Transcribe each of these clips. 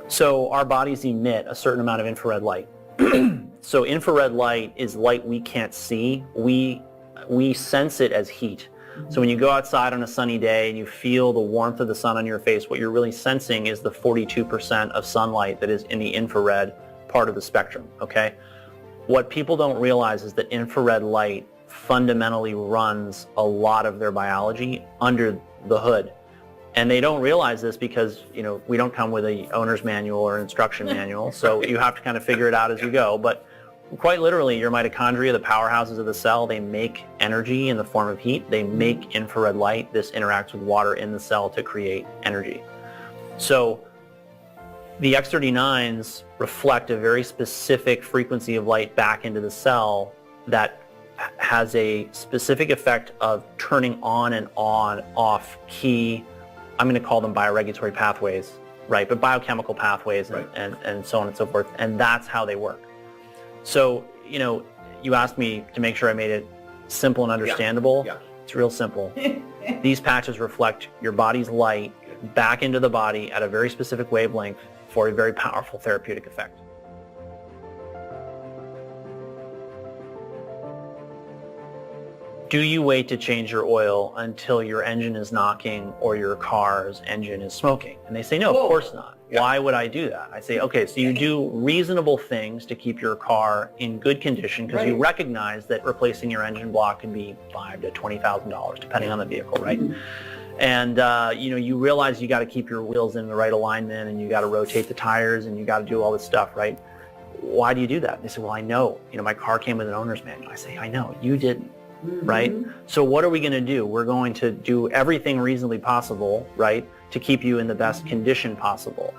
So our bodies emit a certain amount of infrared light. So infrared light is light we can't see. We sense it as heat. So when you go outside on a sunny day and you feel the warmth of the sun on your face, what you're really sensing is the 42% of sunlight that is in the infrared part of the spectrum, okay? What people don't realize is that infrared light fundamentally runs a lot of their biology under the hood. And they don't realize this because, we don't come with a owner's manual or instruction manual, so you have to kind of figure it out as you go. But quite literally, your mitochondria, the powerhouses of the cell, they make energy in the form of heat. They make infrared light. This interacts with water in the cell to create energy. So the X39s reflect a very specific frequency of light back into the cell that has a specific effect of turning on and off key, I'm going to call them bioregulatory pathways, right? But biochemical pathways and so on and so forth. And that's how they work. So, you asked me to make sure I made it simple and understandable. Yeah. It's real simple. These patches reflect your body's light back into the body at a very specific wavelength for a very powerful therapeutic effect. Do you wait to change your oil until your engine is knocking or your car's engine is smoking? And they say, no, of course not. Yeah. Why would I do that? I say, okay, so you do reasonable things to keep your car in good condition because you recognize that replacing your engine block can be $5,000 to $20,000 depending on the vehicle, right? And you realize you got to keep your wheels in the right alignment and you got to rotate the tires and you got to do all this stuff, right? Why do you do that? And they say, well, I know. My car came with an owner's manual. I say, I know. You didn't. Right? So what are we going to do? We're going to do everything reasonably possible, right, to keep you in the best condition possible.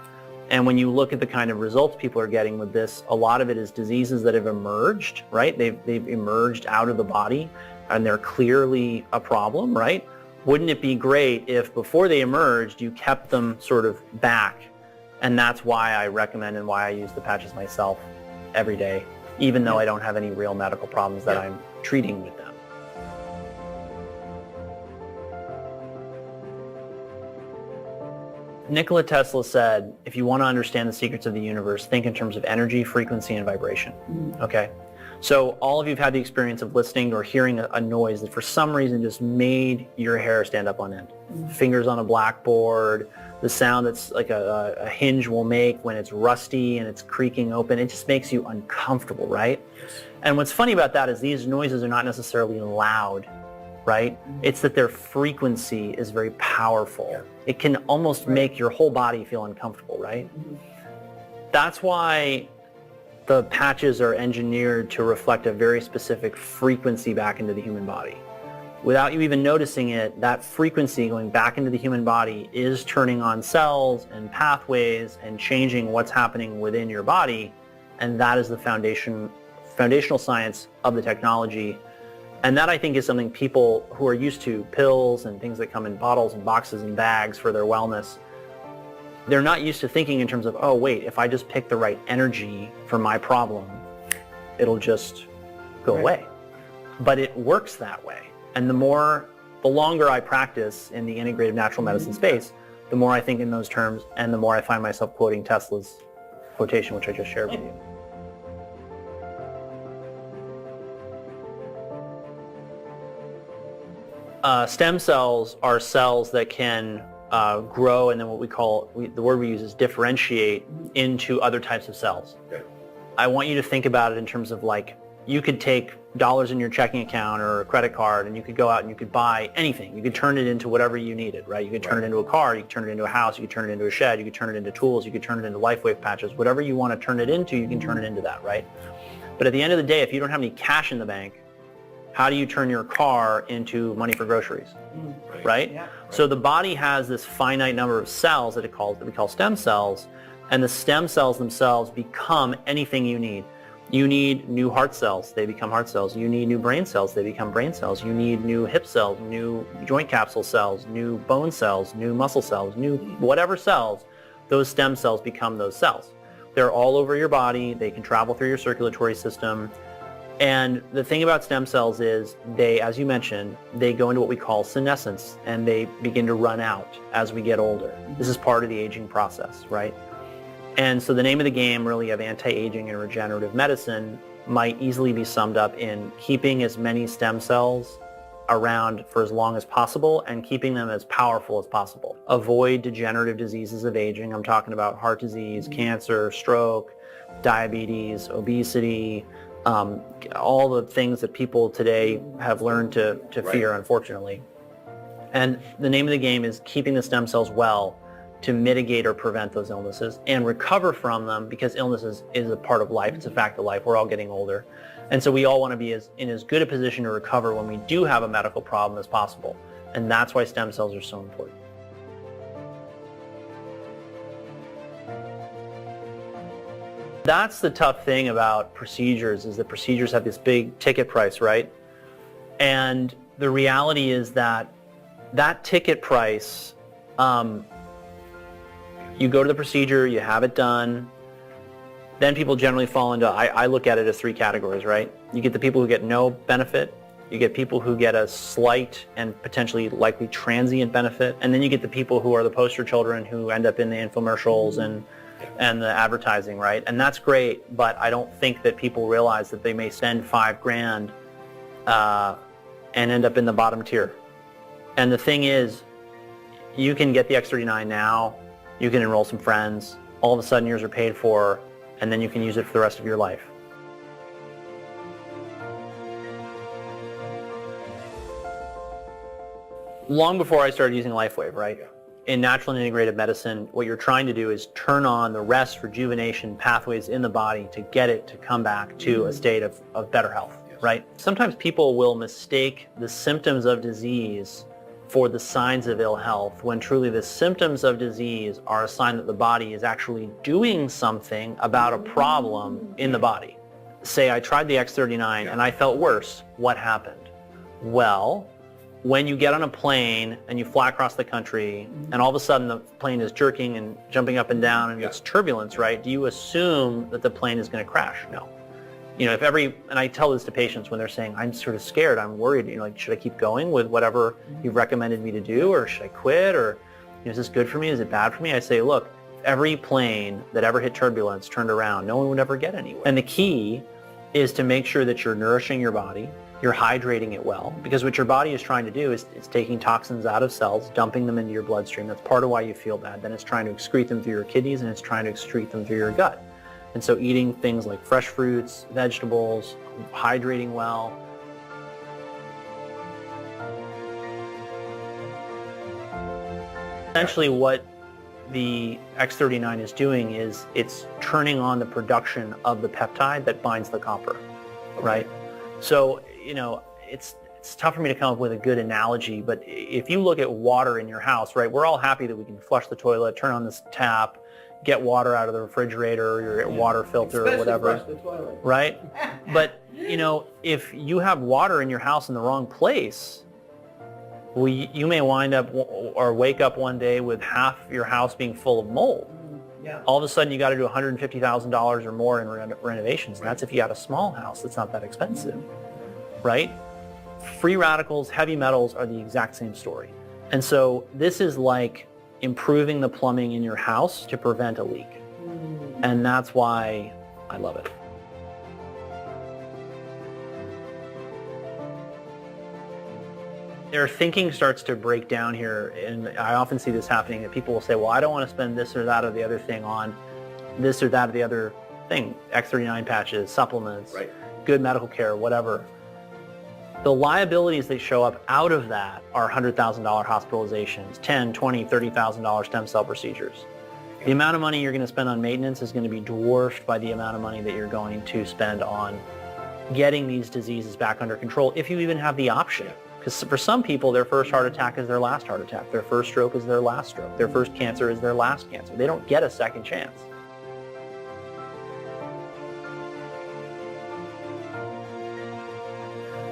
And when you look at the kind of results people are getting with this, a lot of it is diseases that have emerged, right? They've emerged out of the body and they're clearly a problem, right? Wouldn't it be great if before they emerged, you kept them sort of back? And that's why I recommend and why I use the patches myself every day, even though I don't have any real medical problems that I'm treating with them. Nikola Tesla said, if you want to understand the secrets of the universe, think in terms of energy, frequency, and vibration. Okay? So all of you have had the experience of listening or hearing a noise that for some reason just made your hair stand up on end. Fingers on a blackboard, the sound that's like a hinge will make when it's rusty and it's creaking open. It just makes you uncomfortable, right? Yes. And what's funny about that is these noises are not necessarily loud, right? It's that their frequency is very powerful. It can almost make your whole body feel uncomfortable, right? That's why the patches are engineered to reflect a very specific frequency back into the human body. Without you even noticing it, that frequency going back into the human body is turning on cells and pathways and changing what's happening within your body. And that is the foundational science of the technology. And that, I think, is something people who are used to pills and things that come in bottles and boxes and bags for their wellness, they're not used to thinking in terms of, oh, wait, if I just pick the right energy for my problem, it'll just go away. But it works that way. And the longer I practice in the integrative natural medicine space, the more I think in those terms and the more I find myself quoting Tesla's quotation, which I just shared with you. Stem cells are cells that can grow, and then the word we use is differentiate into other types of cells. Okay. I want you to think about it in terms of like, you could take dollars in your checking account or a credit card and you could go out and you could buy anything. You could turn it into whatever you needed, right? You could turn it into a car, you could turn it into a house, you could turn it into a shed, you could turn it into tools, you could turn it into LifeWave patches. Whatever you want to turn it into, you can turn it into that, right? But at the end of the day, if you don't have any cash in the bank, how do you turn your car into money for groceries, right? Yeah. So the body has this finite number of cells that we call stem cells, and the stem cells themselves become anything you need. You need new heart cells, they become heart cells. You need new brain cells, they become brain cells. You need new hip cells, new joint capsule cells, new bone cells, new muscle cells, new whatever cells, those stem cells become those cells. They're all over your body, they can travel through your circulatory system. And the thing about stem cells is they, as you mentioned, they go into what we call senescence and they begin to run out as we get older. This is part of the aging process, right? And so the name of the game really of anti-aging and regenerative medicine might easily be summed up in keeping as many stem cells around for as long as possible and keeping them as powerful as possible. Avoid degenerative diseases of aging. I'm talking about heart disease, cancer, stroke, diabetes, obesity, all the things that people today have learned to fear, unfortunately. And the name of the game is keeping the stem cells well to mitigate or prevent those illnesses and recover from them, because illness is a part of life. It's a fact of life. We're all getting older. And so we all want to be in as good a position to recover when we do have a medical problem as possible. And that's why stem cells are so important. That's the tough thing about procedures, is that procedures have this big ticket price, right? And the reality is that that ticket price, you go to the procedure, you have it done, then people generally fall into, I look at it as three categories, right? You get the people who get no benefit, you get people who get a slight and potentially likely transient benefit, and then you get the people who are the poster children who end up in the infomercials and the advertising, right? And that's great, but I don't think that people realize that they may spend $5,000 and end up in the bottom tier. And the thing is, you can get the X39 now, you can enroll some friends, all of a sudden yours are paid for, and then you can use it for the rest of your life. Long before I started using LifeWave, right? In natural and integrative medicine, what you're trying to do is turn on the rest, rejuvenation pathways in the body to get it to come back to a state of better health, right? Sometimes people will mistake the symptoms of disease for the signs of ill health, when truly the symptoms of disease are a sign that the body is actually doing something about a problem in the body. Say I tried the X39 and I felt worse. What happened? Well, when you get on a plane and you fly across the country and all of a sudden the plane is jerking and jumping up and down and it's turbulence, right? Do you assume that the plane is going to crash? No. You know, and I tell this to patients when they're saying, I'm sort of scared, I'm worried, you know, like, should I keep going with whatever you've recommended me to do, or should I quit, or, you know, is this good for me, is it bad for me? I say, look, every plane that ever hit turbulence turned around, no one would ever get anywhere. And the key is to make sure that you're nourishing your body, you're hydrating it well, because what your body is trying to do is it's taking toxins out of cells, dumping them into your bloodstream. That's part of why you feel bad. Then it's trying to excrete them through your kidneys, and it's trying to excrete them through your gut. And so eating things like fresh fruits, vegetables, hydrating well. Essentially what the X39 is doing is it's turning on the production of the peptide that binds the copper, right? So, you know, it's tough for me to come up with a good analogy, but if you look at water in your house, right, we're all happy that we can flush the toilet, turn on this tap, get water out of the refrigerator or your water filter or whatever, right? But, you know, if you have water in your house in the wrong place, well, you may wind up or wake up one day with half your house being full of mold. All of a sudden you got to do $150,000 or more in renovations. And that's if you got a small house that's not that expensive, right? Free radicals, heavy metals are the exact same story. And so this is like improving the plumbing in your house to prevent a leak. And that's why I love it. Their thinking starts to break down here, and I often see this happening, that people will say, well, I don't want to spend this or that or the other thing on this or that or the other thing, X39 patches, supplements, good medical care, whatever. The liabilities that show up out of that are $100,000 hospitalizations, $10,000, $20,000, $30,000 stem cell procedures. The amount of money you're going to spend on maintenance is going to be dwarfed by the amount of money that you're going to spend on getting these diseases back under control, if you even have the option. Because for some people, their first heart attack is their last heart attack. Their first stroke is their last stroke. Their first cancer is their last cancer. They don't get a second chance.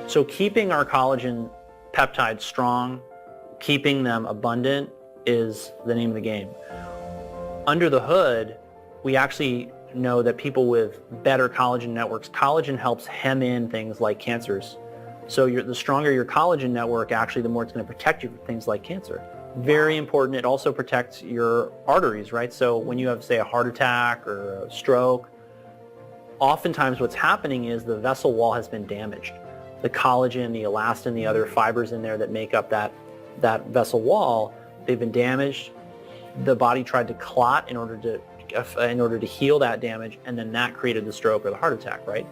So keeping our collagen peptides strong, keeping them abundant is the name of the game. Under the hood, we actually know that people with better collagen networks, collagen helps hem in things like cancers. So the stronger your collagen network, actually, the more it's going to protect you from things like cancer. Very important. It also protects your arteries, right? So when you have, say, a heart attack or a stroke, oftentimes what's happening is the vessel wall has been damaged. The collagen, the elastin, the other fibers in there that make up that vessel wall, they've been damaged. The body tried to clot in order to heal that damage, and then that created the stroke or the heart attack, right?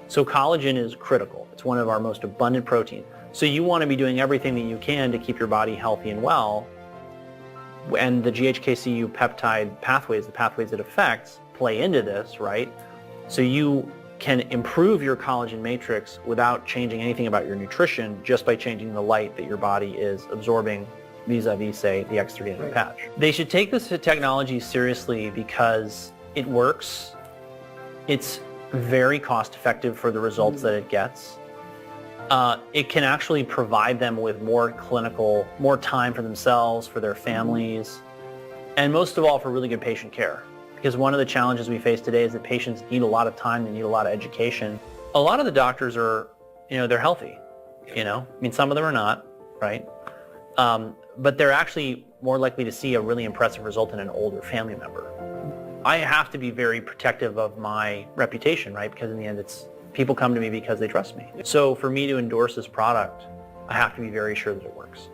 So collagen is critical. It's one of our most abundant proteins. So you want to be doing everything that you can to keep your body healthy and well. And the GHKCU peptide pathways, the pathways it affects, play into this, right? So you can improve your collagen matrix without changing anything about your nutrition, just by changing the light that your body is absorbing vis-a-vis, say, the X3 patch. They should take this technology seriously because it works. It's very cost effective for the results that it gets. It can actually provide them with more time for themselves, for their families, and most of all for really good patient care. Because one of the challenges we face today is that patients need a lot of time, they need a lot of education. A lot of the doctors are, they're healthy, I mean, some of them are not, right? But they're actually more likely to see a really impressive result in an older family member. I have to be very protective of my reputation, right? Because in the end, people come to me because they trust me. So for me to endorse this product, I have to be very sure that it works.